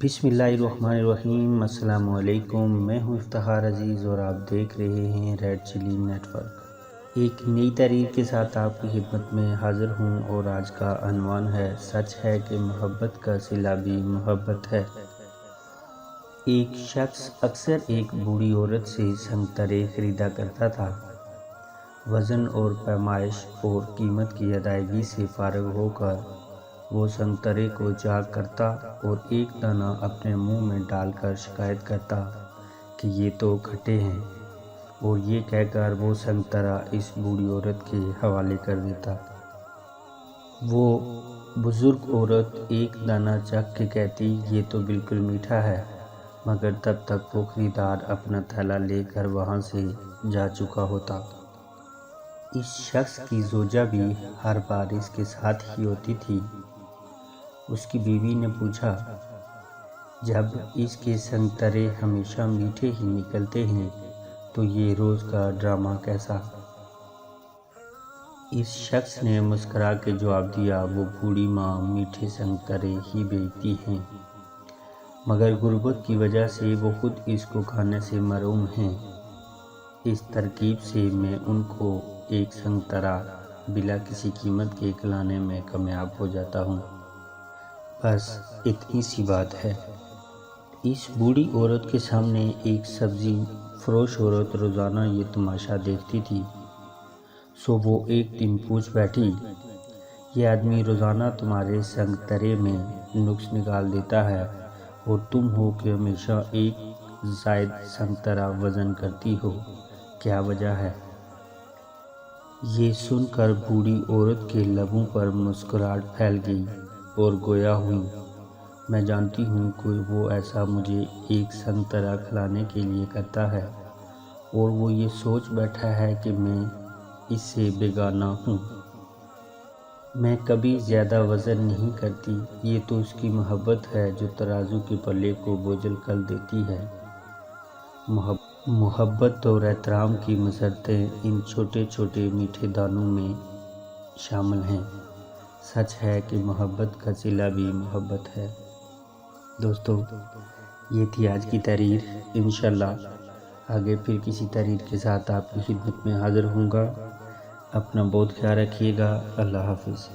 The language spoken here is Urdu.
بسم اللہ الرحمن الرحیم۔ السلام علیکم، میں ہوں افتخار عزیز اور آپ دیکھ رہے ہیں ریڈ چلی نیٹ ورک۔ ایک نئی تحریر کے ساتھ آپ کی خدمت میں حاضر ہوں اور آج کا عنوان ہے سچ ہے کہ محبت کا صلہ بھی محبت ہے۔ ایک شخص اکثر ایک بوڑھی عورت سے سنگترے خریدا کرتا تھا۔ وزن اور پیمائش اور قیمت کی ادائیگی سے فارغ ہو کر وہ سنگترے کو چاک کرتا اور ایک دانہ اپنے منہ میں ڈال کر شکایت کرتا کہ یہ تو کھٹے ہیں، اور یہ کہہ کر وہ سنگترا اس بوڑھی عورت کے حوالے کر دیتا۔ وہ بزرگ عورت ایک دانہ چکھ کے کہتی یہ تو بالکل میٹھا ہے، مگر تب تک وہ خریدار اپنا تھیلا لے کر وہاں سے جا چکا ہوتا۔ اس شخص کی زوجہ بھی ہر بار اس کے ساتھ ہی ہوتی تھی۔ اس کی بیوی نے پوچھا، جب اس کے سنگترے ہمیشہ میٹھے ہی نکلتے ہیں تو یہ روز کا ڈرامہ کیسا؟ اس شخص نے مسکرا کے جواب دیا، وہ بوڑھی ماں میٹھے سنگترے ہی بیچتی ہیں، مگر غربت کی وجہ سے وہ خود اس کو کھانے سے محروم ہیں۔ اس ترکیب سے میں ان کو ایک سنگترا بلا کسی قیمت کے کھلانے میں کامیاب ہو جاتا ہوں۔ بس اتنی سی بات ہے۔ اس بوڑھی عورت کے سامنے ایک سبزی فروش عورت روزانہ یہ تماشا دیکھتی تھی، سو وہ ایک دن پوچھ بیٹھی، یہ آدمی روزانہ تمہارے سنگترے میں نقص نکال دیتا ہے اور تم ہو کہ ہمیشہ ایک زائد سنگترا وزن کرتی ہو، کیا وجہ ہے؟ یہ سن کر بوڑھی عورت کے لبوں پر مسکراہٹ پھیل گئی اور گویا ہوئی، میں جانتی ہوں کہ وہ ایسا مجھے ایک سنگترا کھلانے کے لیے کرتا ہے، اور وہ یہ سوچ بیٹھا ہے کہ میں اس سے بیگانہ ہوں۔ میں کبھی زیادہ وزن نہیں کرتی، یہ تو اس کی محبت ہے جو ترازو کے پلے کو بوجھل کر دیتی ہے۔ محبت اور احترام کی مسرتیں ان چھوٹے چھوٹے میٹھے دانوں میں شامل ہیں۔ سچ ہے کہ محبت کا صلہ بھی محبت ہے۔ دوستو، یہ تھی آج کی تحریر۔ انشاءاللہ آگے پھر کسی تحریر کے ساتھ آپ کی خدمت میں حاضر ہوں گا۔ اپنا بہت خیال رکھیے گا۔ اللہ حافظ۔